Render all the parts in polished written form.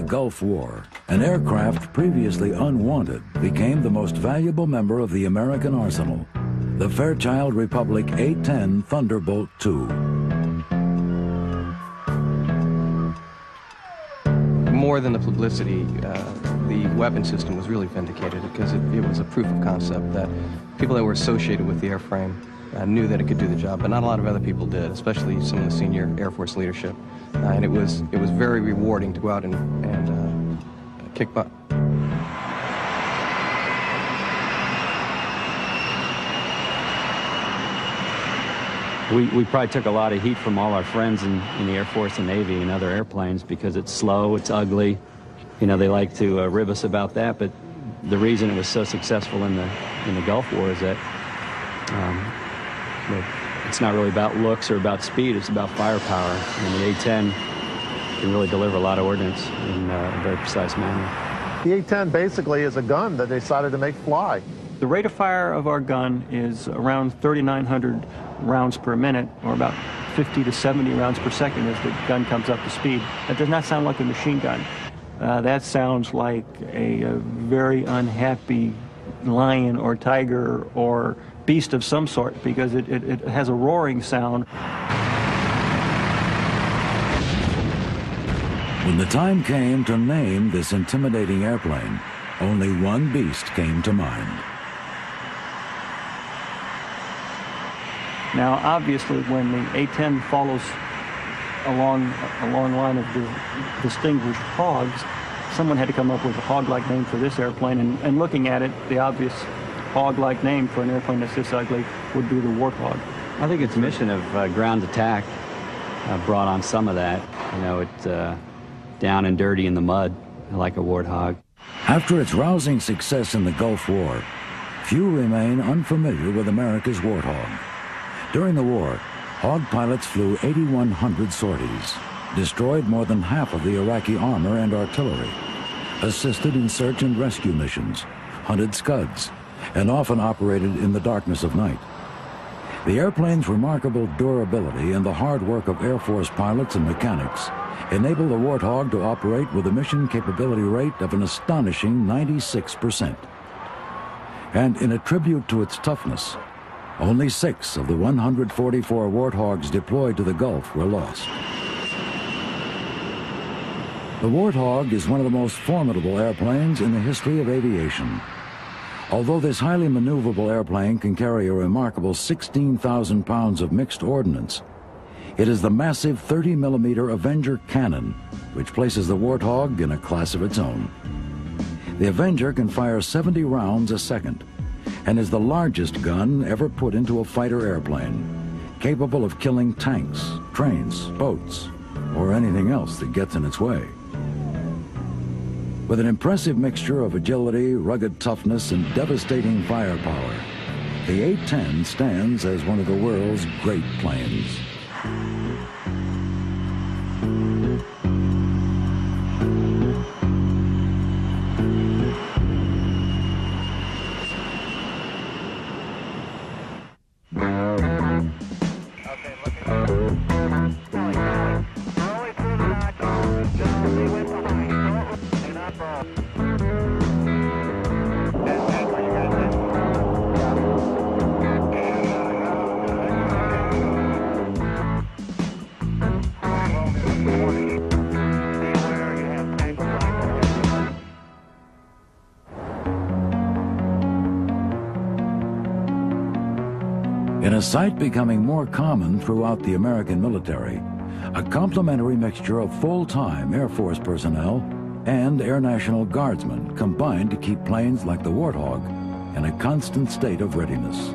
Gulf War, an aircraft previously unwanted became the most valuable member of the American arsenal, the Fairchild Republic A-10 Thunderbolt II. More than the publicity, the weapon system was really vindicated because it was a proof of concept that people that were associated with the airframe knew that it could do the job, but not a lot of other people did, especially some of the senior Air Force leadership. And it was very rewarding to go out and kick butt. We probably took a lot of heat from all our friends in the Air Force and Navy and other airplanes because it's slow, it's ugly. You know, they like to rib us about that, but the reason it was so successful in the Gulf War is that it's not really about looks or about speed, it's about firepower. And the A-10 can really deliver a lot of ordnance in a very precise manner. The A-10 basically is a gun that they decided to make fly. The rate of fire of our gun is around 3,900 rounds per minute, or about 50 to 70 rounds per second as the gun comes up to speed. That does not sound like a machine gun. That sounds like a very unhappy lion or tiger or beast of some sort, because it has a roaring sound. When the time came to name this intimidating airplane, only one beast came to mind. Now, obviously, when the A-10 follows a long line of distinguished hogs, someone had to come up with a hog-like name for this airplane, and looking at it, the obvious hog-like name for an airplane that's this ugly would be the Warthog. I think its mission of ground attack brought on some of that. You know, it's down and dirty in the mud, like a Warthog. After its rousing success in the Gulf War, few remain unfamiliar with America's Warthog. During the war, Hog pilots flew 8,100 sorties, destroyed more than half of the Iraqi armor and artillery, assisted in search and rescue missions, hunted Scuds, and often operated in the darkness of night. The airplane's remarkable durability and the hard work of Air Force pilots and mechanics enabled the Warthog to operate with a mission capability rate of an astonishing 96%. And in a tribute to its toughness, only 6 of the 144 Warthogs deployed to the Gulf were lost. The Warthog is one of the most formidable airplanes in the history of aviation. Although this highly maneuverable airplane can carry a remarkable 16,000 pounds of mixed ordnance, it is the massive 30mm Avenger cannon which places the Warthog in a class of its own. The Avenger can fire 70 rounds a second and is the largest gun ever put into a fighter airplane, capable of killing tanks, trains, boats, or anything else that gets in its way. With an impressive mixture of agility, rugged toughness, and devastating firepower, the A-10 stands as one of the world's great planes. In a sight becoming more common throughout the American military, a complementary mixture of full-time Air Force personnel and Air National Guardsmen combined to keep planes like the Warthog in a constant state of readiness.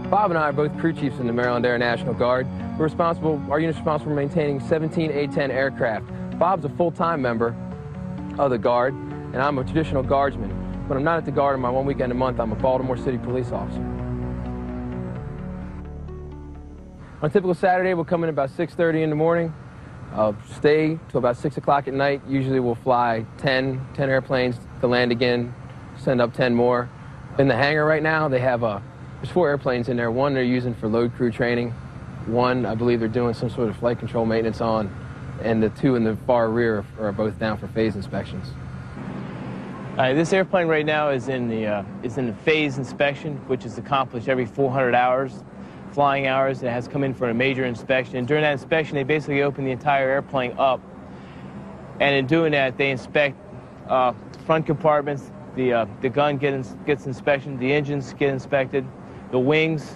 Bob and I are both crew chiefs in the Maryland Air National Guard. Our unit's responsible for maintaining 17 A-10 aircraft. Bob's a full-time member of the Guard, and I'm a traditional Guardsman. When I'm not at the Guard on my one weekend a month, I'm a Baltimore City police officer. On a typical Saturday, we'll come in about 6:30 in the morning. I'll stay till about 6 o'clock at night. Usually we'll fly 10 airplanes to land again, send up 10 more. In the hangar right now, they have there's 4 airplanes in there. One they're using for load crew training. One, I believe they're doing some sort of flight control maintenance on. and the two in the far rear are both down for phase inspections. This airplane right now is in the phase inspection, which is accomplished every 400 hours, flying hours. It has come in for a major inspection. And during that inspection, they basically open the entire airplane up. And in doing that, they inspect front compartments, the gun gets inspected, the engines get inspected, the wings,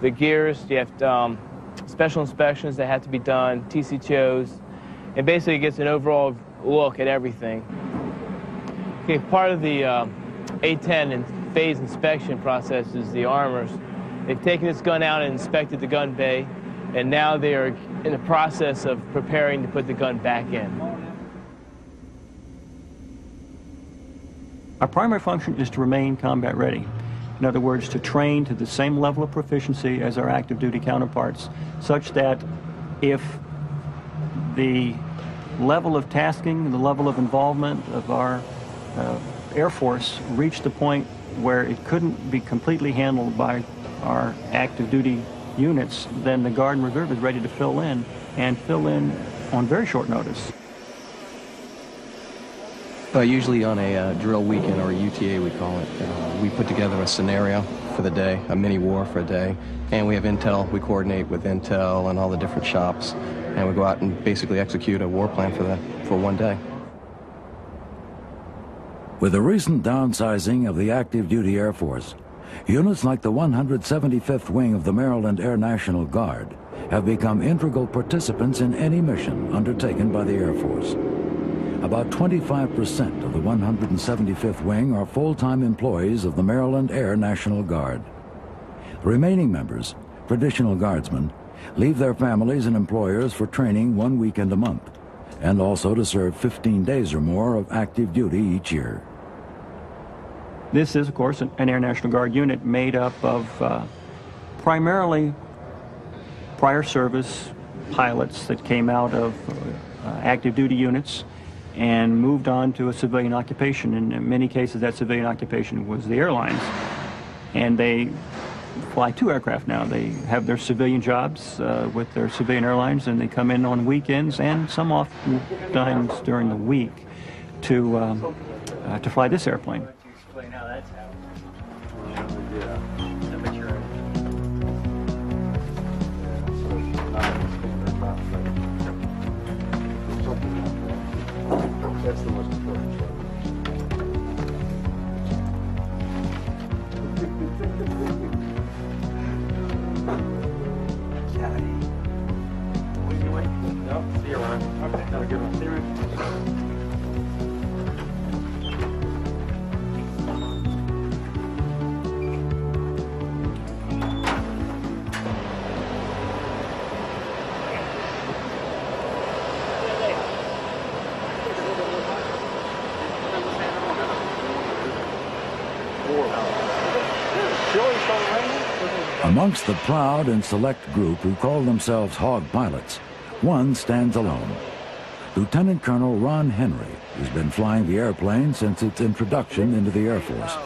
the gears. You have special inspections that have to be done, TCTOs, and basically gets an overall look at everything. Okay, part of the A-10 and phase inspection process is the armors. They've taken this gun out and inspected the gun bay, and now they are in the process of preparing to put the gun back in. Our primary function is to remain combat ready. In other words, to train to the same level of proficiency as our active duty counterparts, such that if the level of tasking, the level of involvement of our Air Force reached the point where it couldn't be completely handled by our active duty units, then the Guard and Reserve is ready to fill in, and fill in on very short notice. Usually on a drill weekend, or a UTA we call it, we put together a scenario for the day, a mini war for a day, and we have intel. We coordinate with intel and all the different shops, and we go out and basically execute a war plan for one day. With the recent downsizing of the active duty Air Force, units like the 175th Wing of the Maryland Air National Guard have become integral participants in any mission undertaken by the Air Force. About 25% of the 175th Wing are full-time employees of the Maryland Air National Guard. The remaining members, traditional guardsmen, leave their families and employers for training 1 weekend a month, and also to serve 15 days or more of active duty each year. This is, of course, an Air National Guard unit made up of primarily prior service pilots that came out of active duty units and moved on to a civilian occupation. In many cases, that civilian occupation was the airlines. And they fly 2 aircraft now. They have their civilian jobs with their civilian airlines, and they come in on weekends and some oftentimes during the week to fly this airplane. How that's happening. That's the most important thing. What are you doing? No, see you around. Okay, have a good one. See you around. Amongst the proud and select group who call themselves Hog pilots, one stands alone. Lieutenant Colonel Ron Henry, who's been flying the airplane since its introduction into the Air Force,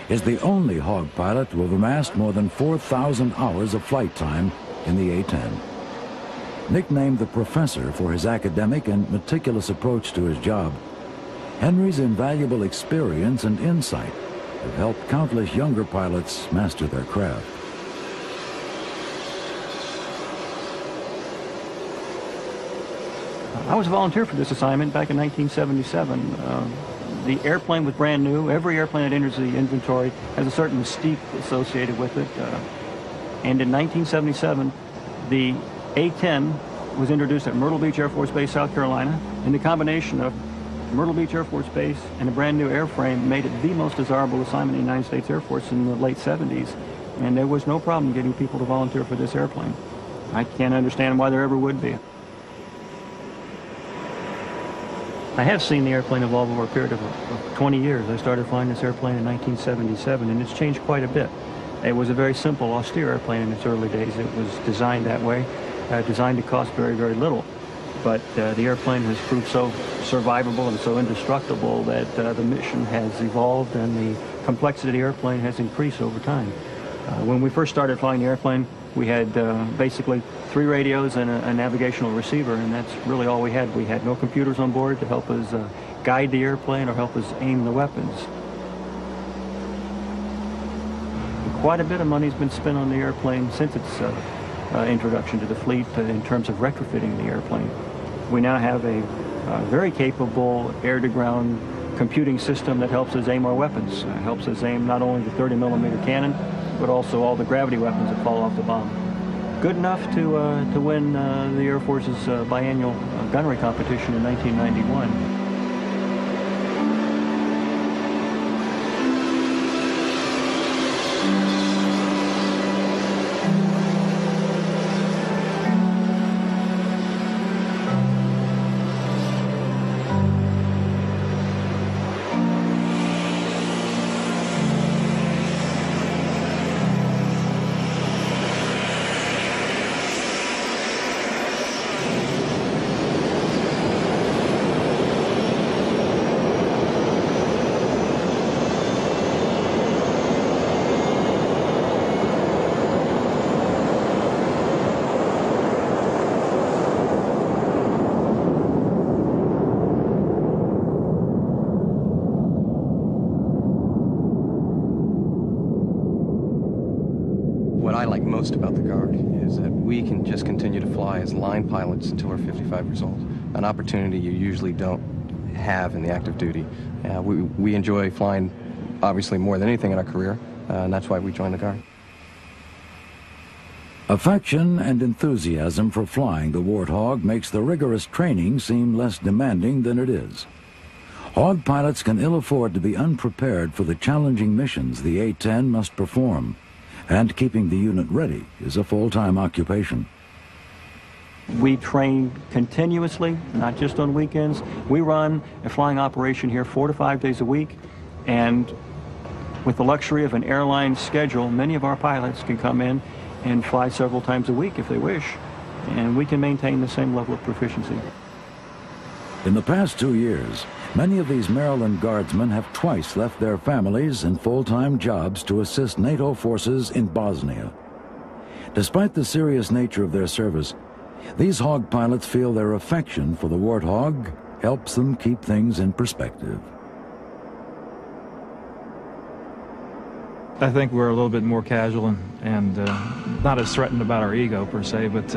is the only Hog pilot to have amassed more than 4,000 hours of flight time in the A-10. Nicknamed the Professor for his academic and meticulous approach to his job, Henry's invaluable experience and insight have helped countless younger pilots master their craft. I was a volunteer for this assignment back in 1977. The airplane was brand new. Every airplane that enters the inventory has a certain mystique associated with it. And in 1977, the A-10 was introduced at Myrtle Beach Air Force Base, South Carolina, and the combination of Myrtle Beach Air Force Base and a brand new airframe made it the most desirable assignment in the United States Air Force in the late 70s. And there was no problem getting people to volunteer for this airplane. I can't understand why there ever would be. I have seen the airplane evolve over a period of 20 years. I started flying this airplane in 1977, and it's changed quite a bit. It was a very simple, austere airplane in its early days. It was designed that way, designed to cost very, very little. But the airplane has proved so survivable and so indestructible that the mission has evolved and the complexity of the airplane has increased over time. When we first started flying the airplane, We had basically 3 radios and a navigational receiver, and that's really all we had. We had no computers on board to help us guide the airplane or help us aim the weapons. Quite a bit of money's been spent on the airplane since its introduction to the fleet in terms of retrofitting the airplane. We now have a very capable air-to-ground computing system that helps us aim our weapons. Helps us aim not only the 30mm cannon, but also all the gravity weapons that fall off the bomb. Good enough to win the Air Force's biannual gunnery competition in 1991. What I like most about the Guard is that we can just continue to fly as line pilots until we're 55 years old, an opportunity you usually don't have in the active duty. We enjoy flying, obviously, more than anything in our career, and that's why we joined the Guard. Affection and enthusiasm for flying the Warthog makes the rigorous training seem less demanding than it is. Hog pilots can ill afford to be unprepared for the challenging missions the A-10 must perform, and keeping the unit ready is a full-time occupation. We train continuously, not just on weekends. We run a flying operation here 4 to 5 days a week, and with the luxury of an airline schedule, many of our pilots can come in and fly several times a week if they wish, and we can maintain the same level of proficiency. In the past 2 years, many of these Maryland Guardsmen have twice left their families and full-time jobs to assist NATO forces in Bosnia. Despite the serious nature of their service, these Hog pilots feel their affection for the Warthog helps them keep things in perspective. I think we're a little bit more casual and not as threatened about our ego per se, but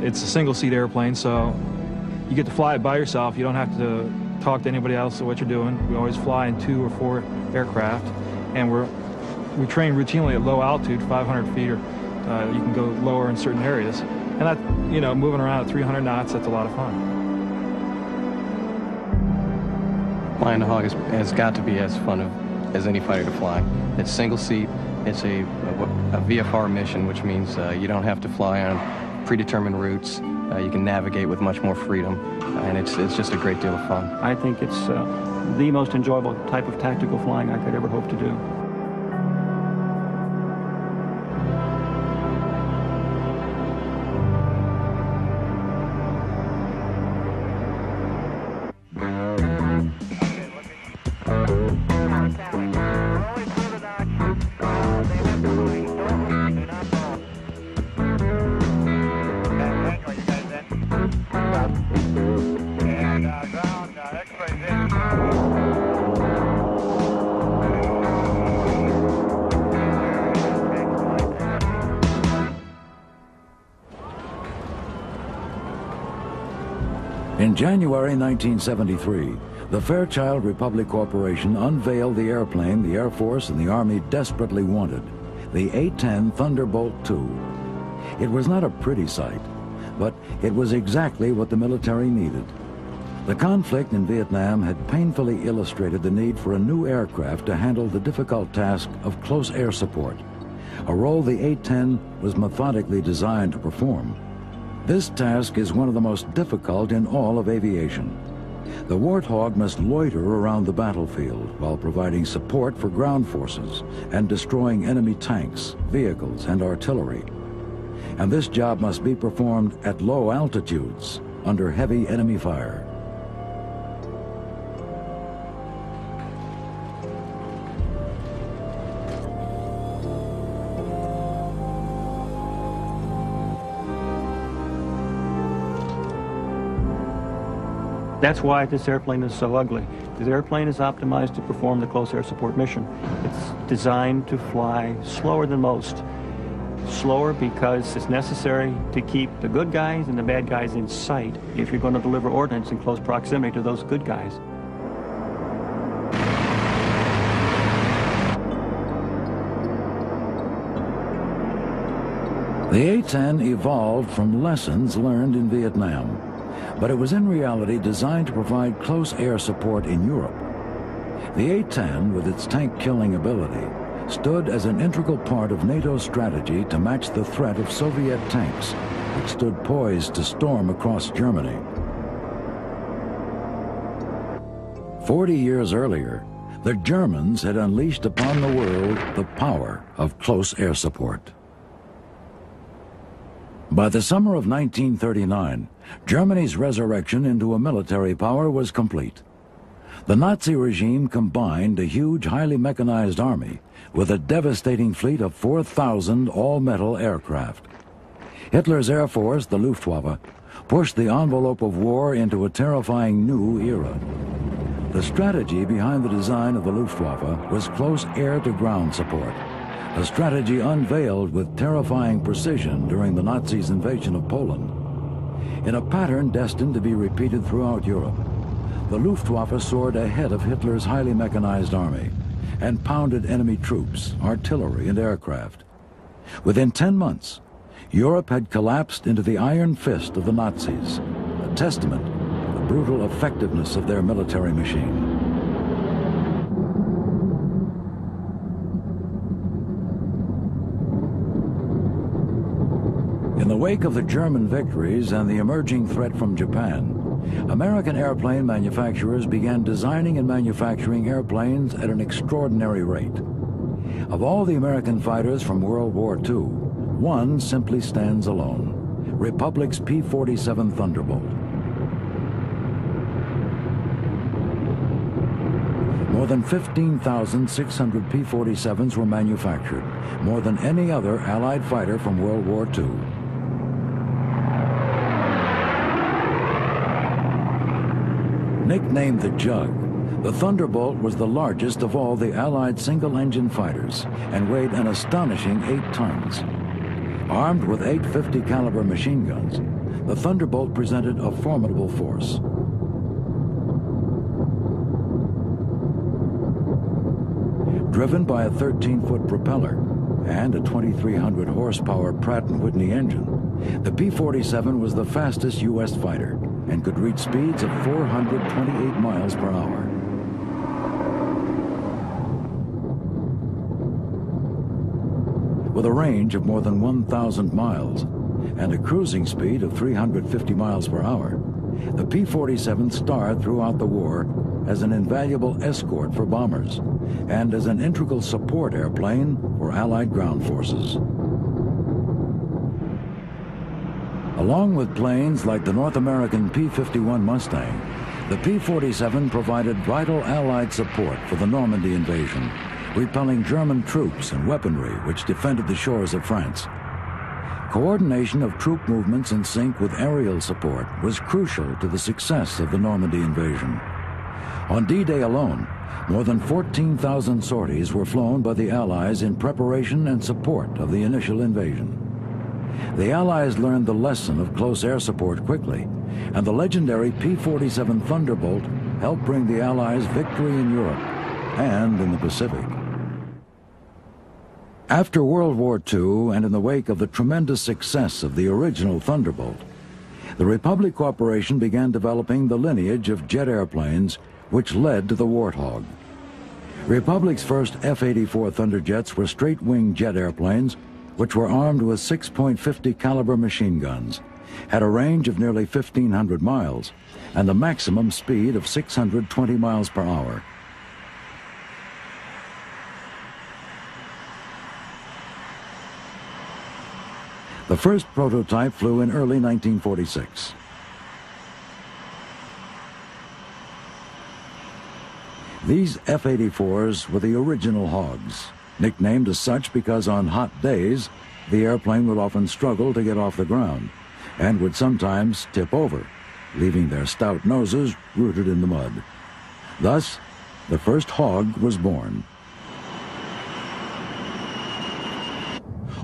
it's a single-seat airplane, so you get to fly it by yourself. You don't have to talk to anybody else about what you're doing. We always fly in 2 or 4 aircraft, and we train routinely at low altitude, 500 feet, or you can go lower in certain areas. And that, you know, moving around at 300 knots, that's a lot of fun. Flying the Hog has got to be as fun as any fighter to fly. It's single seat. It's a VFR mission, which means you don't have to fly on predetermined routes. You can navigate with much more freedom, and it's just a great deal of fun. I think it's the most enjoyable type of tactical flying I could ever hope to do. In January 1973, the Fairchild Republic Corporation unveiled the airplane the Air Force and the Army desperately wanted, the A-10 Thunderbolt II. It was not a pretty sight, but it was exactly what the military needed. The conflict in Vietnam had painfully illustrated the need for a new aircraft to handle the difficult task of close air support, a role the A-10 was methodically designed to perform. This task is one of the most difficult in all of aviation. The Warthog must loiter around the battlefield while providing support for ground forces and destroying enemy tanks, vehicles, and artillery. And this job must be performed at low altitudes under heavy enemy fire. That's why this airplane is so ugly. This airplane is optimized to perform the close air support mission. It's designed to fly slower than most. Slower because it's necessary to keep the good guys and the bad guys in sight if you're going to deliver ordnance in close proximity to those good guys. The A-10 evolved from lessons learned in Vietnam, but it was in reality designed to provide close air support in Europe. The A-10, with its tank-killing ability, stood as an integral part of NATO's strategy to match the threat of Soviet tanks, which stood poised to storm across Germany. 40 years earlier, the Germans had unleashed upon the world the power of close air support. By the summer of 1939, Germany's resurrection into a military power was complete. The Nazi regime combined a huge, highly mechanized army with a devastating fleet of 4,000 all-metal aircraft. Hitler's Air Force, the Luftwaffe, pushed the envelope of war into a terrifying new era. The strategy behind the design of the Luftwaffe was close air-to-ground support, a strategy unveiled with terrifying precision during the Nazis' invasion of Poland. In a pattern destined to be repeated throughout Europe, the Luftwaffe soared ahead of Hitler's highly mechanized army and pounded enemy troops, artillery, and aircraft. Within 10 months, Europe had collapsed into the iron fist of the Nazis, a testament to the brutal effectiveness of their military machine. In the wake of the German victories and the emerging threat from Japan, American airplane manufacturers began designing and manufacturing airplanes at an extraordinary rate. Of all the American fighters from World War II, one simply stands alone: Republic's P-47 Thunderbolt. More than 15,600 P-47s were manufactured, more than any other Allied fighter from World War II. Nicknamed the Jug, the Thunderbolt was the largest of all the Allied single-engine fighters and weighed an astonishing 8 tons. Armed with 850 caliber machine guns, the Thunderbolt presented a formidable force. Driven by a 13-foot propeller and a 2,300 horsepower Pratt & Whitney engine, the P-47 was the fastest U.S. fighter and could reach speeds of 428 miles per hour. With a range of more than 1,000 miles and a cruising speed of 350 miles per hour, the P-47 starred throughout the war as an invaluable escort for bombers and as an integral support airplane for Allied ground forces. Along with planes like the North American P-51 Mustang, the P-47 provided vital Allied support for the Normandy invasion, repelling German troops and weaponry which defended the shores of France. Coordination of troop movements in sync with aerial support was crucial to the success of the Normandy invasion. On D-Day alone, more than 14,000 sorties were flown by the Allies in preparation and support of the initial invasion. The Allies learned the lesson of close air support quickly, and the legendary P-47 Thunderbolt helped bring the Allies victory in Europe and in the Pacific. After World War II, and in the wake of the tremendous success of the original Thunderbolt, the Republic Corporation began developing the lineage of jet airplanes which led to the Warthog. Republic's first F-84 Thunderjets were straight-wing jet airplanes which were armed with 6.50 caliber machine guns, had a range of nearly 1,500 miles, and a maximum speed of 620 miles per hour. The first prototype flew in early 1946. These F-84s were the original Hogs, nicknamed as such because on hot days, the airplane would often struggle to get off the ground and would sometimes tip over. leaving their stout noses rooted in the mud. Thus, the first Hog was born.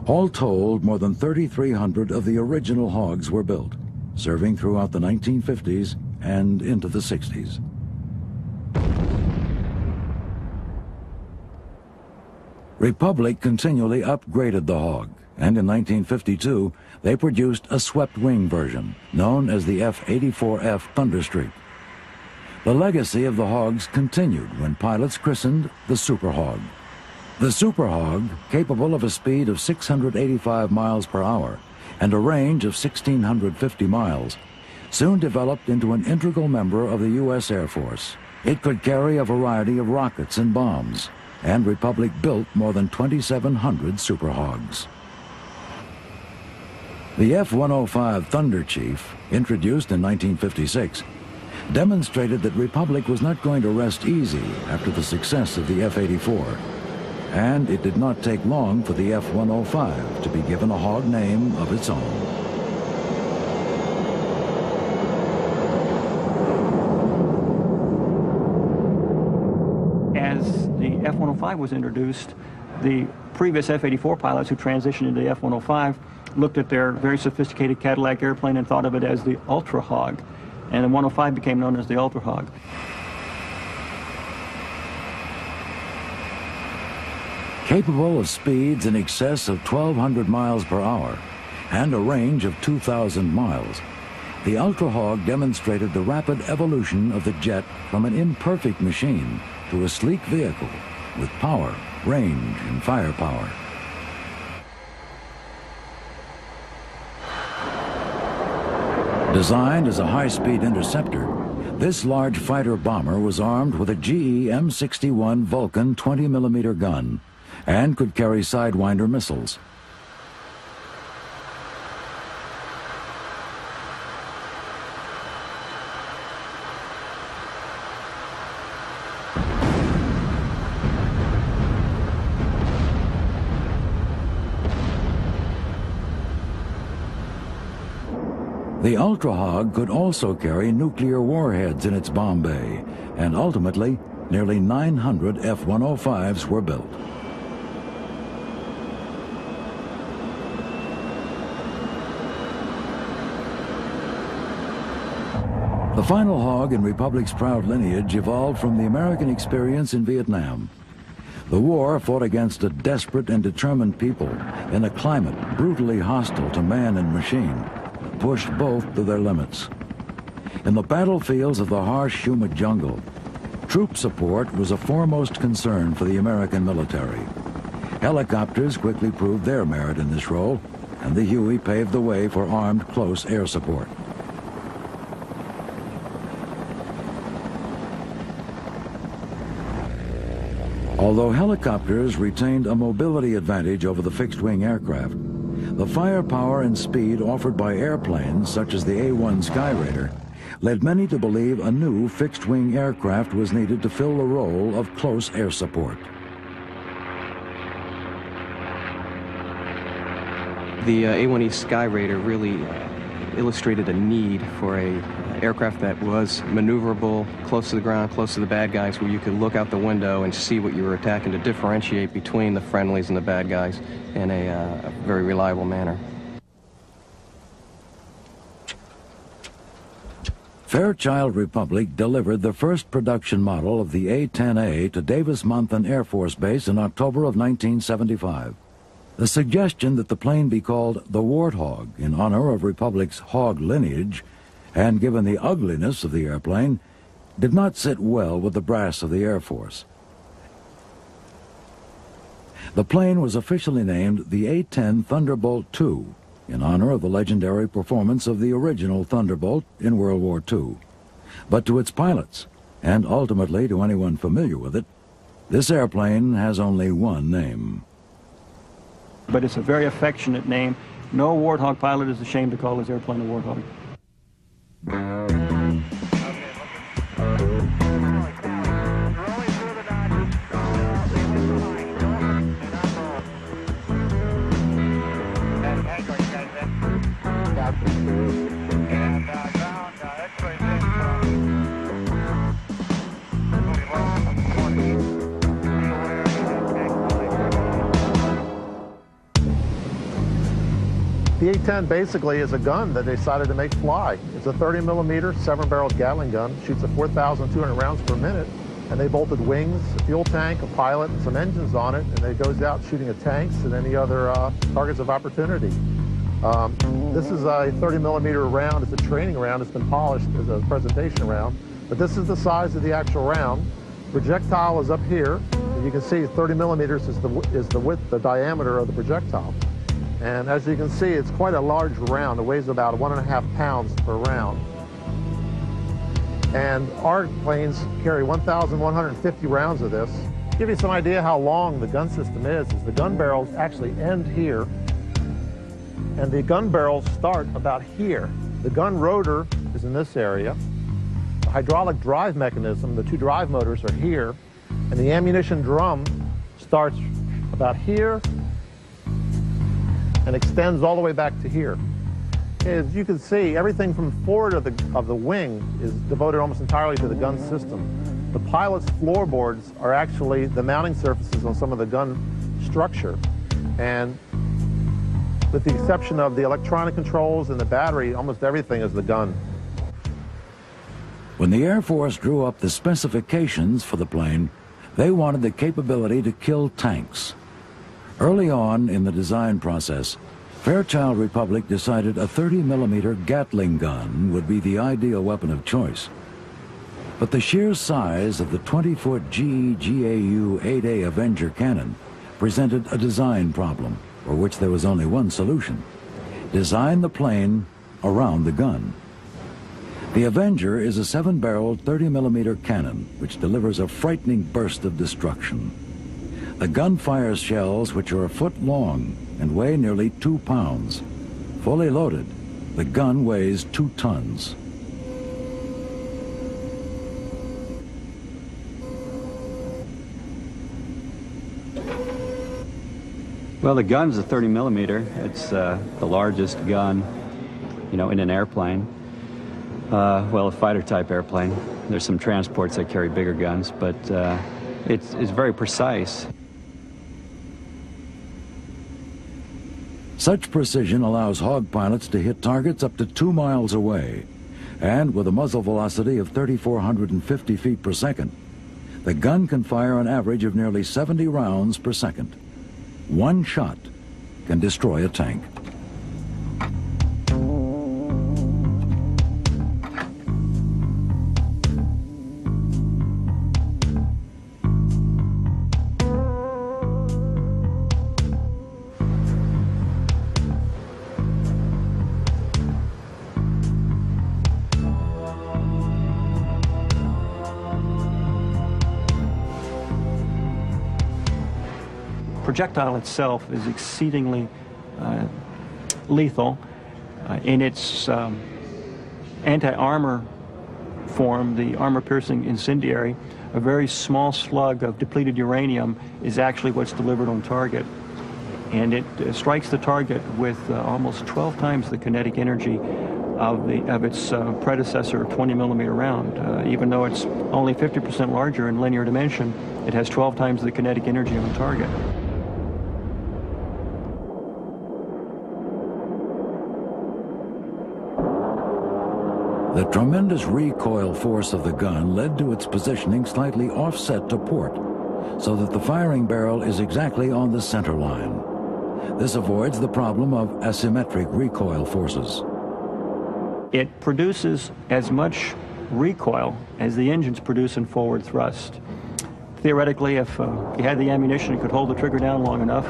All told, more than 3,300 of the original Hogs were built, serving throughout the 1950s and into the 60s. Republic continually upgraded the Hog, and in 1952, they produced a swept-wing version, known as the F-84F Thunderstreak. The legacy of the Hogs continued when pilots christened the Super Hog. The Super Hog, capable of a speed of 685 miles per hour and a range of 1,650 miles, soon developed into an integral member of the U.S. Air Force. It could carry a variety of rockets and bombs, and Republic built more than 2,700 Super Hogs. The F-105 Thunder Chief, introduced in 1956, demonstrated that Republic was not going to rest easy after the success of the F-84. And it did not take long for the F-105 to be given a Hog name of its own. As the F-105 was introduced, the previous F-84 pilots who transitioned into the F-105 looked at their very sophisticated Cadillac airplane and thought of it as the Ultra Hog, and the 105 became known as the Ultra Hog. Capable of speeds in excess of 1,200 miles per hour and a range of 2,000 miles, the Ultra Hog demonstrated the rapid evolution of the jet from an imperfect machine to a sleek vehicle with power, range, and firepower. Designed as a high-speed interceptor, this large fighter bomber was armed with a GE M61 Vulcan 20mm gun and could carry Sidewinder missiles. The Ultra Hog could also carry nuclear warheads in its bomb bay, and ultimately, nearly 900 F-105s were built. The final Hog in Republic's proud lineage evolved from the American experience in Vietnam. The war fought against a desperate and determined people in a climate brutally hostile to man and machine, pushed both to their limits. In the battlefields of the harsh, humid jungle, troop support was a foremost concern for the American military. Helicopters quickly proved their merit in this role, and the Huey paved the way for armed close air support. Although helicopters retained a mobility advantage over the fixed-wing aircraft, the firepower and speed offered by airplanes such as the A-10 Skyraider led many to believe a new fixed-wing aircraft was needed to fill the role of close air support. The A-10 Skyraider really illustrated a need for a aircraft that was maneuverable, close to the ground, close to the bad guys, where you could look out the window and see what you were attacking to differentiate between the friendlies and the bad guys in a very reliable manner. Fairchild Republic delivered the first production model of the A-10A to Davis-Monthan Air Force Base in October of 1975. The suggestion that the plane be called the Warthog in honor of Republic's Hog lineage, and given the ugliness of the airplane, did not sit well with the brass of the Air Force. The plane was officially named the A-10 Thunderbolt II in honor of the legendary performance of the original Thunderbolt in World War II. But to its pilots, and ultimately to anyone familiar with it, this airplane has only one name. But it's a very affectionate name. No Warthog pilot is ashamed to call his airplane a Warthog. And ground, The A-10 basically is a gun that they decided to make fly. It's a 30mm, 7-barreled Gatling gun, shoots at 4,200 rounds per minute, and they bolted wings, a fuel tank, a pilot, and some engines on it, and it goes out shooting at tanks and any other targets of opportunity. This is a 30mm round. It's a training round. It's been polished as a presentation round, but this is the size of the actual round. Projectile is up here. You can see 30mm is the width, the diameter of the projectile. And as you can see, it's quite a large round. It weighs about 1.5 pounds per round. And our planes carry 1,150 rounds of this. To give you some idea how long the gun system is the gun barrels actually end here, and the gun barrels start about here. The gun rotor is in this area. The hydraulic drive mechanism, the 2 drive motors are here, and the ammunition drum starts about here and extends all the way back to here. As you can see, everything from forward of the wing is devoted almost entirely to the gun system. The pilot's floorboards are actually the mounting surfaces on some of the gun structure. And with the exception of the electronic controls and the battery, almost everything is the gun. When the Air Force drew up the specifications for the plane, they wanted the capability to kill tanks. Early on in the design process, Fairchild Republic decided a 30mm Gatling gun would be the ideal weapon of choice. But the sheer size of the 20-foot GE GAU 8A Avenger cannon presented a design problem for which there was only one solution: design the plane around the gun. The Avenger is a 7-barreled 30mm cannon which delivers a frightening burst of destruction. The gun fires shells which are a foot long and weigh nearly 2 pounds. Fully loaded, the gun weighs 2 tons. Well, the gun's a 30mm. It's the largest gun, in an airplane. Well, a fighter-type airplane. There's some transports that carry bigger guns, but it's very precise. Such precision allows Hawk pilots to hit targets up to 2 miles away, and with a muzzle velocity of 3,450 feet per second, the gun can fire an average of nearly 70 rounds per second. One shot can destroy a tank. Projectile itself is exceedingly lethal. In its anti-armor form, the armor-piercing incendiary, a very small slug of depleted uranium is actually what's delivered on target. And it strikes the target with almost 12 times the kinetic energy of its predecessor 20mm round. Even though it's only 50% larger in linear dimension, it has 12 times the kinetic energy on target. The tremendous recoil force of the gun led to its positioning slightly offset to port, so that the firing barrel is exactly on the center line. This avoids the problem of asymmetric recoil forces. It produces as much recoil as the engines produce in forward thrust. Theoretically, if you had the ammunition and could hold the trigger down long enough,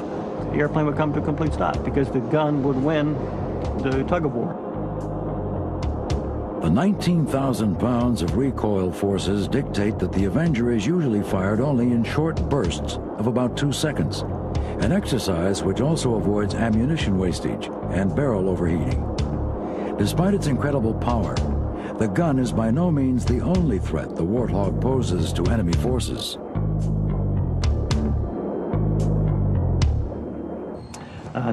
the airplane would come to a complete stop because the gun would win the tug-of-war. The 19,000 pounds of recoil forces dictate that the Avenger is usually fired only in short bursts of about 2 seconds, an exercise which also avoids ammunition wastage and barrel overheating. Despite its incredible power, the gun is by no means the only threat the Warthog poses to enemy forces.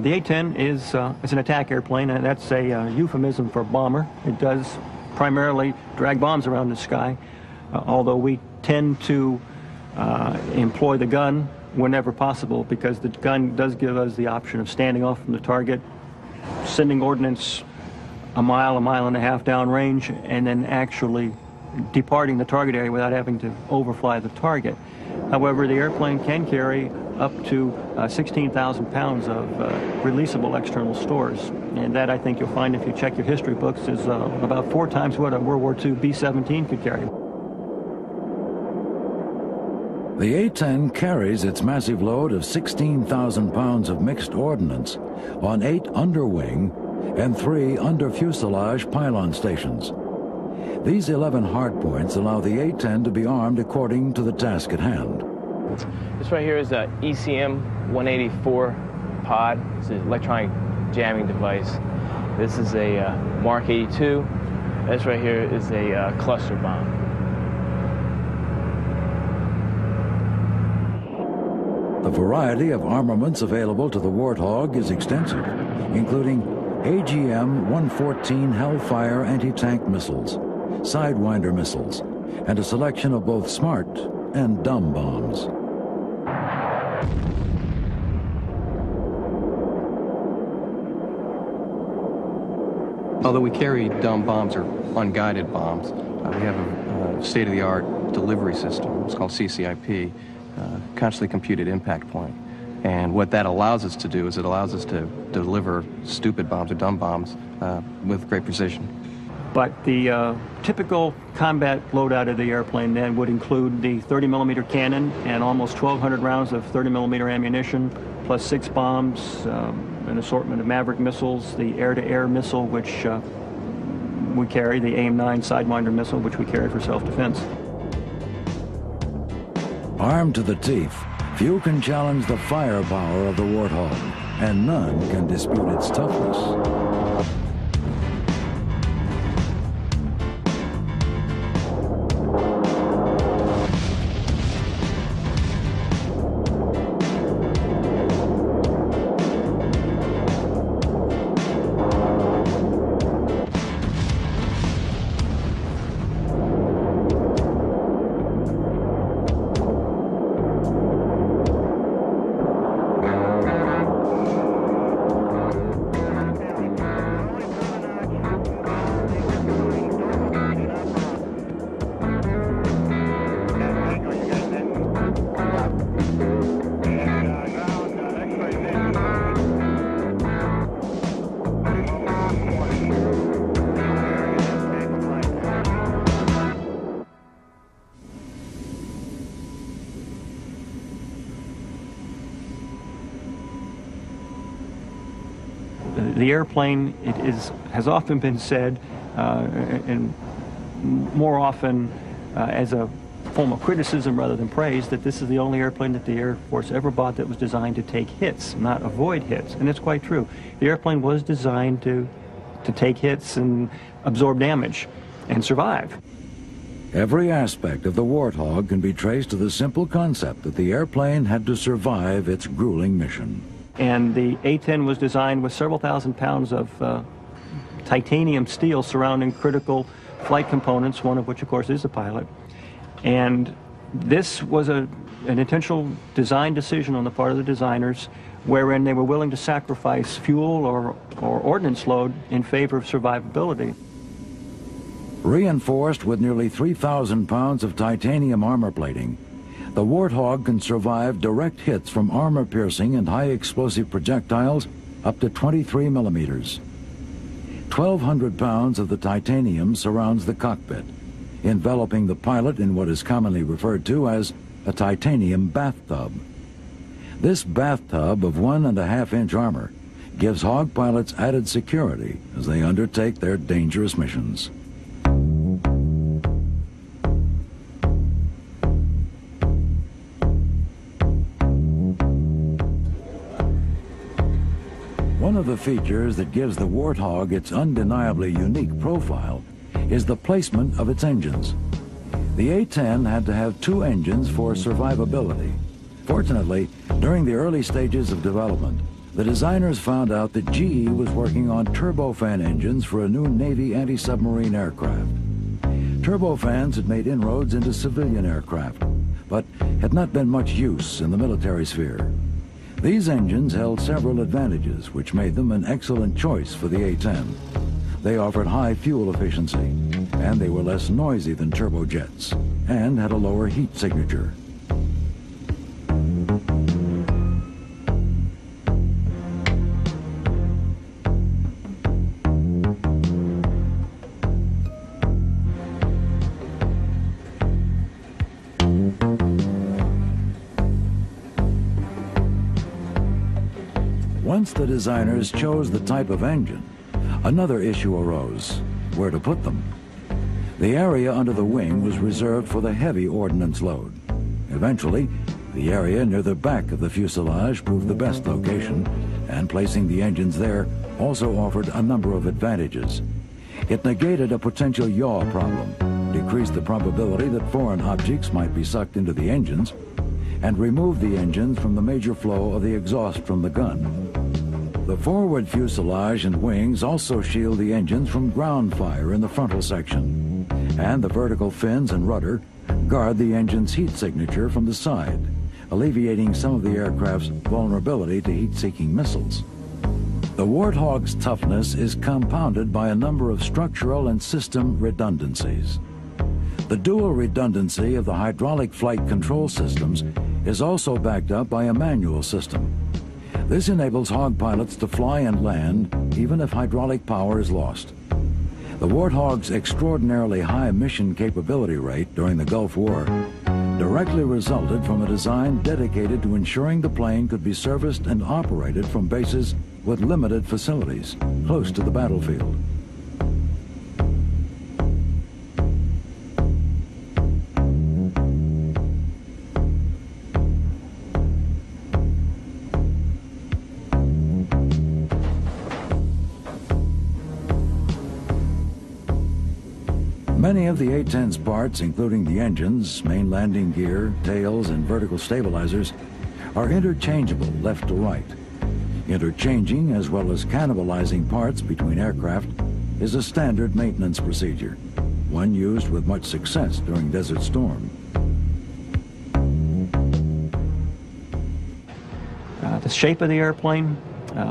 The A-10 is an attack airplane, and that's a euphemism for bomber. It does primarily drag bombs around the sky, although we tend to employ the gun whenever possible because the gun does give us the option of standing off from the target, sending ordnance a mile and a half downrange, and then actually departing the target area without having to overfly the target. However, the airplane can carry up to 16,000 pounds of releasable external stores. And that, I think you'll find if you check your history books, is about 4 times what a World War II B-17 could carry. The A-10 carries its massive load of 16,000 pounds of mixed ordnance on 8 underwing and 3 under-fuselage pylon stations. These 11 hardpoints allow the A-10 to be armed according to the task at hand. This right here is a ECM 184 pod. It's an electronic jamming device. This is a Mark 82. This right here is a cluster bomb. The variety of armaments available to the Warthog is extensive, including AGM-114 Hellfire anti-tank missiles, Sidewinder missiles, and a selection of both smart and dumb bombs. Although we carry dumb bombs or unguided bombs, we have a state-of-the-art delivery system. It's called CCIP, Consciously Computed Impact Point. And what that allows us to do is it allows us to deliver stupid bombs or dumb bombs with great precision. But the typical combat loadout of the airplane then would include the 30mm cannon and almost 1,200 rounds of 30mm ammunition, plus 6 bombs, an assortment of Maverick missiles, the air-to-air missile, which we carry, the AIM-9 Sidewinder missile, which we carry for self-defense. Armed to the teeth, few can challenge the firepower of the Warthog, and none can dispute its toughness. The airplane, has often been said, and more often as a form of criticism rather than praise, that this is the only airplane that the Air Force ever bought that was designed to take hits, not avoid hits. And it's quite true. The airplane was designed to take hits and absorb damage and survive. Every aspect of the Warthog can be traced to the simple concept that the airplane had to survive its grueling mission. And the A-10 was designed with several thousand pounds of titanium steel surrounding critical flight components, one of which, of course, is the pilot. And this was an intentional design decision on the part of the designers, wherein they were willing to sacrifice fuel or ordnance load in favor of survivability. Reinforced with nearly 3,000 pounds of titanium armor plating, the Warthog can survive direct hits from armor-piercing and high-explosive projectiles up to 23 millimeters. 1,200 pounds of the titanium surrounds the cockpit, enveloping the pilot in what is commonly referred to as a titanium bathtub. This bathtub of 1.5-inch armor gives Hog pilots added security as they undertake their dangerous missions. One of the features that gives the Warthog its undeniably unique profile is the placement of its engines. The A-10 had to have 2 engines for survivability. Fortunately, during the early stages of development, the designers found out that GE was working on turbofan engines for a new Navy anti-submarine aircraft. Turbofans had made inroads into civilian aircraft, but had not been much use in the military sphere. These engines held several advantages which made them an excellent choice for the A-10. They offered high fuel efficiency, and they were less noisy than turbojets, and had a lower heat signature. Once the designers chose the type of engine, another issue arose: where to put them. The area under the wing was reserved for the heavy ordnance load. Eventually, the area near the back of the fuselage proved the best location, and placing the engines there also offered a number of advantages. It negated a potential yaw problem, decreased the probability that foreign objects might be sucked into the engines, and removed the engines from the major flow of the exhaust from the gun. The forward fuselage and wings also shield the engines from ground fire in the frontal section, and the vertical fins and rudder guard the engine's heat signature from the side, alleviating some of the aircraft's vulnerability to heat-seeking missiles. The Warthog's toughness is compounded by a number of structural and system redundancies. The dual redundancy of the hydraulic flight control systems is also backed up by a manual system. This enables Hog pilots to fly and land even if hydraulic power is lost. The Warthog's extraordinarily high mission capability rate during the Gulf War directly resulted from a design dedicated to ensuring the plane could be serviced and operated from bases with limited facilities close to the battlefield. Many of the A-10's parts, including the engines, main landing gear, tails, and vertical stabilizers, are interchangeable left to right. Interchanging as well as cannibalizing parts between aircraft is a standard maintenance procedure, one used with much success during Desert Storm. The shape of the airplane,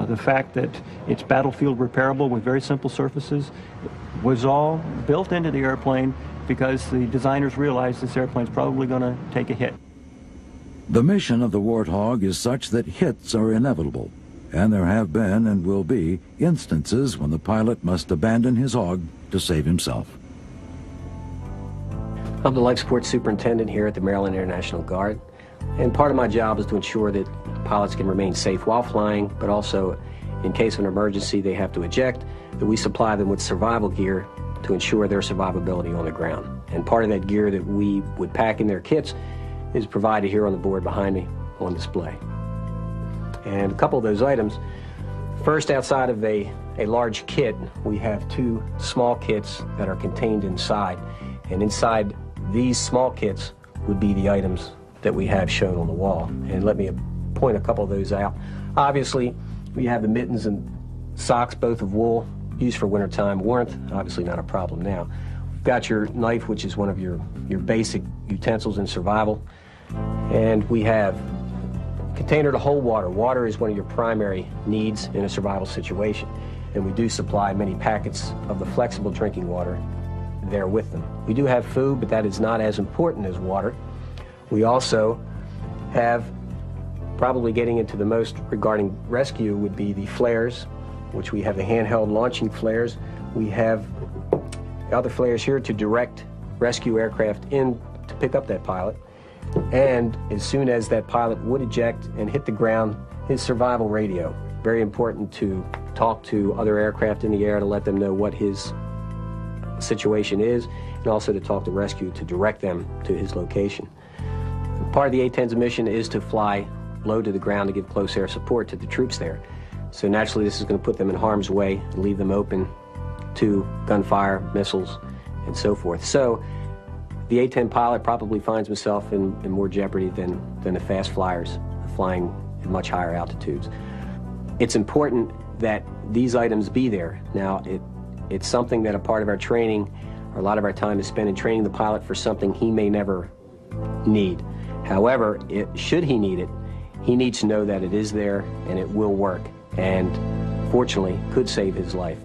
the fact that it's battlefield repairable with very simple surfaces, was all built into the airplane because the designers realized this airplane's probably going to take a hit. The mission of the Warthog is such that hits are inevitable, and there have been and will be instances when the pilot must abandon his hog to save himself. I'm the Life Support Superintendent here at the Maryland International Guard, and part of my job is to ensure that pilots can remain safe while flying, but also in case of an emergency they have to eject, that we supply them with survival gear to ensure their survivability on the ground. And part of that gear that we would pack in their kits is provided here on the board behind me on display. And a couple of those items, first, outside of a large kit, we have two small kits that are contained inside. And inside these small kits would be the items that we have shown on the wall. And let me point a couple of those out. Obviously, we have the mittens and socks, both of wool, used for wintertime warmth, obviously not a problem now. We've got your knife, which is one of your basic utensils in survival. And we have a container to hold water. Water is one of your primary needs in a survival situation. And we do supply many packets of the flexible drinking water there with them. We do have food, but that is not as important as water. We also have, probably getting into the most regarding rescue, would be the flares, which we have the handheld launching flares. We have other flares here to direct rescue aircraft in to pick up that pilot. And as soon as that pilot would eject and hit the ground, his survival radio. Very important to talk to other aircraft in the air to let them know what his situation is, and also to talk to rescue to direct them to his location. Part of the A-10's mission is to fly low to the ground to give close air support to the troops there. So naturally this is going to put them in harm's way and leave them open to gunfire, missiles, and so forth. So the A-10 pilot probably finds himself in more jeopardy than the fast flyers flying at much higher altitudes. It's important that these items be there. Now, it's something that a part of our training, or a lot of our time is spent in training the pilot for something he may never need. However, should he need it, He needs to know that it is there and it will work, and fortunately could save his life.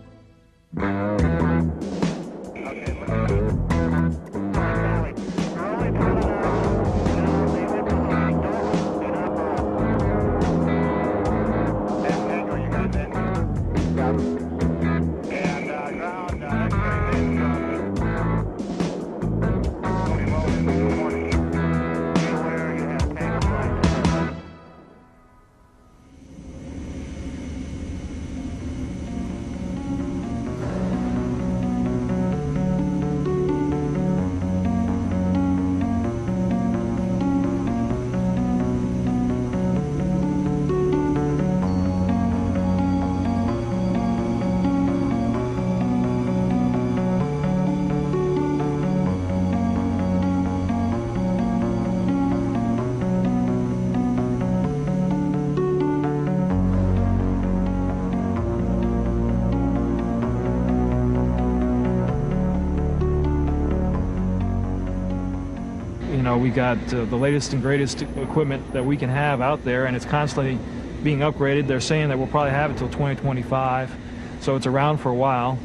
We got the latest and greatest equipment that we can have out there, and it's constantly being upgraded. They're saying that we'll probably have it until 2025, so it's around for a while.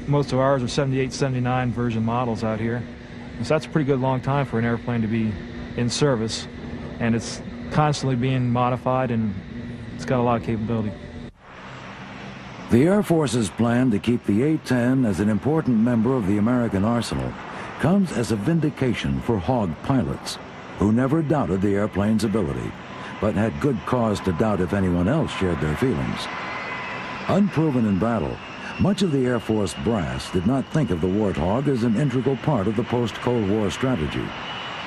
Most of ours are 78, 79 version models out here, and so that's a pretty good long time for an airplane to be in service, and it's constantly being modified, and it's got a lot of capability. The Air Force's plan to keep the A-10 as an important member of the American arsenal comes as a vindication for Hawg pilots, who never doubted the airplane's ability, but had good cause to doubt if anyone else shared their feelings. Unproven in battle, much of the Air Force brass did not think of the Warthog as an integral part of the post-Cold War strategy,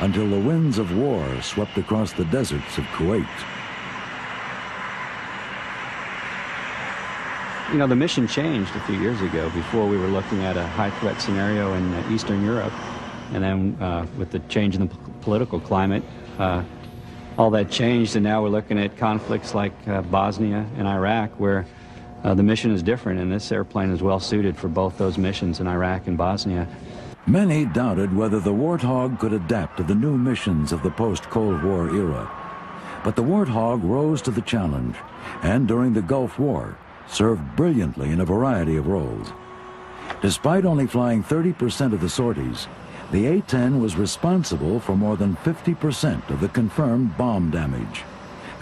until the winds of war swept across the deserts of Kuwait. You know, the mission changed a few years ago. Before, we were looking at a high-threat scenario in Eastern Europe, and then with the change in the political climate, all that changed, and now we're looking at conflicts like Bosnia and Iraq, where the mission is different, and this airplane is well suited for both those missions in Iraq and Bosnia. Many doubted whether the Warthog could adapt to the new missions of the post-Cold War era. But the Warthog rose to the challenge, and during the Gulf War, served brilliantly in a variety of roles. Despite only flying 30% of the sorties, the A-10 was responsible for more than 50% of the confirmed bomb damage,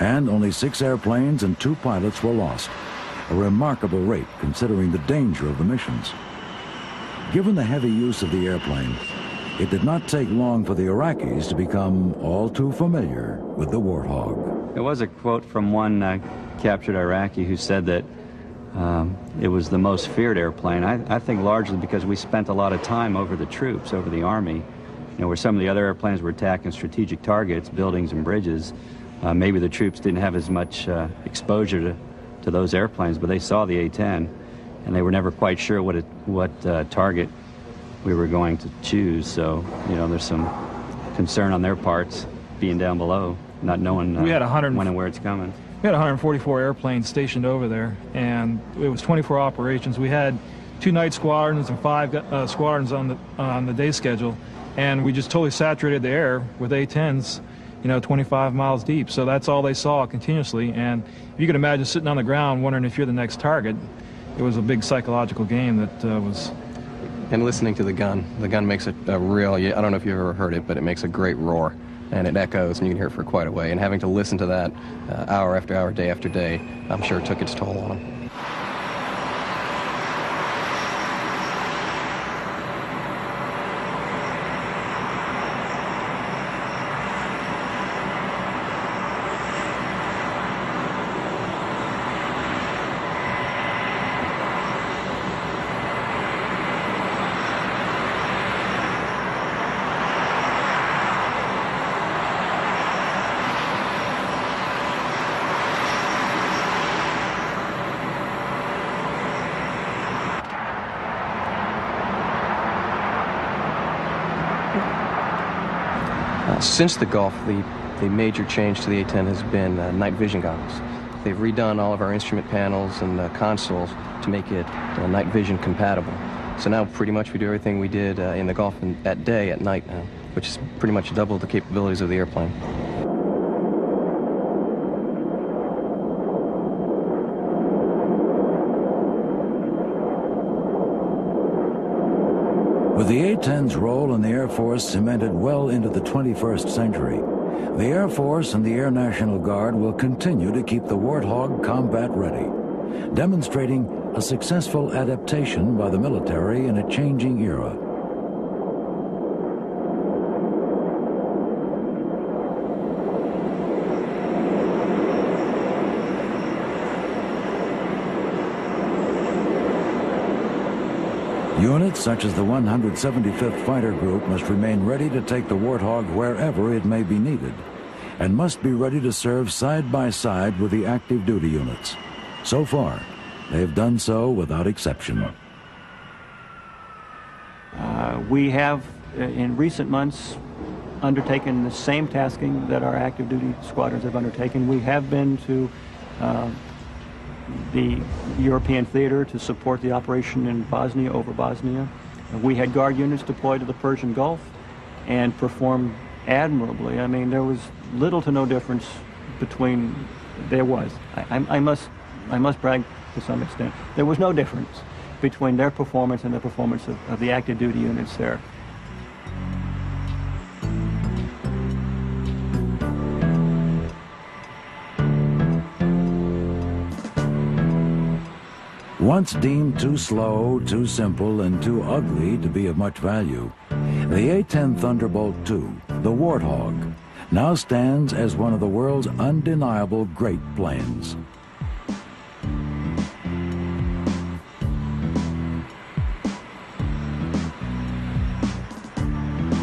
and only 6 airplanes and 2 pilots were lost, a remarkable rate considering the danger of the missions. Given the heavy use of the airplane, it did not take long for the Iraqis to become all too familiar with the Warthog. There was a quote from one captured Iraqi who said that it was the most feared airplane. I think largely because we spent a lot of time over the troops, over the Army. You know, where some of the other airplanes were attacking strategic targets, buildings and bridges. Maybe the troops didn't have as much exposure to those airplanes, but they saw the A-10, and they were never quite sure what target we were going to choose. So, you know, there's some concern on their parts, being down below, not knowing when and where it's coming. We had 144 airplanes stationed over there, and it was 24 operations. We had 2 night squadrons and 5 squadrons on the day schedule, and we just totally saturated the air with A-10s, you know, 25 miles deep. So that's all they saw continuously, and if you could imagine sitting on the ground wondering if you're the next target, it was a big psychological game that was... And listening to the gun makes it a real, I don't know if you've ever heard it, but it makes a great roar. And it echoes, and you can hear it for quite a way. And having to listen to that hour after hour, day after day, I'm sure it took its toll on them. Since the Gulf, the major change to the A-10 has been night vision goggles. They've redone all of our instrument panels and consoles to make it night vision compatible. So now pretty much we do everything we did in the Gulf at day at night now, which is pretty much double the capabilities of the airplane. the A-10's role in the Air Force cemented well into the 21st century, the Air Force and the Air National Guard will continue to keep the Warthog combat ready, demonstrating a successful adaptation by the military in a changing era. Units such as the 175th Fighter Group must remain ready to take the Warthog wherever it may be needed, and must be ready to serve side by side with the active duty units. So far, they have done so without exception. We have, in recent months, undertaken the same tasking that our active duty squadrons have undertaken. We have been to the European theater to support the operation in Bosnia, over Bosnia. We had guard units deployed to the Persian Gulf and performed admirably. I mean, there was little to no difference between, I must brag to some extent, there was no difference between their performance and the performance of the active duty units there. Once deemed too slow, too simple, and too ugly to be of much value, the A-10 Thunderbolt II, the Warthog, now stands as one of the world's undeniable great planes.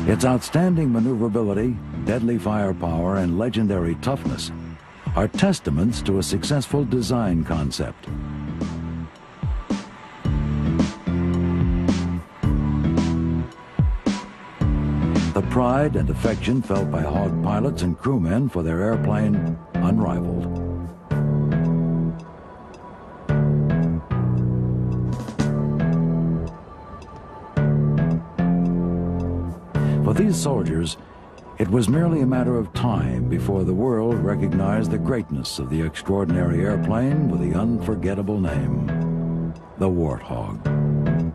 Its outstanding maneuverability, deadly firepower, and legendary toughness are testaments to a successful design concept. The pride and affection felt by Hawk pilots and crewmen for their airplane, unrivaled. For these soldiers, it was merely a matter of time before the world recognized the greatness of the extraordinary airplane with the unforgettable name, the Warthog.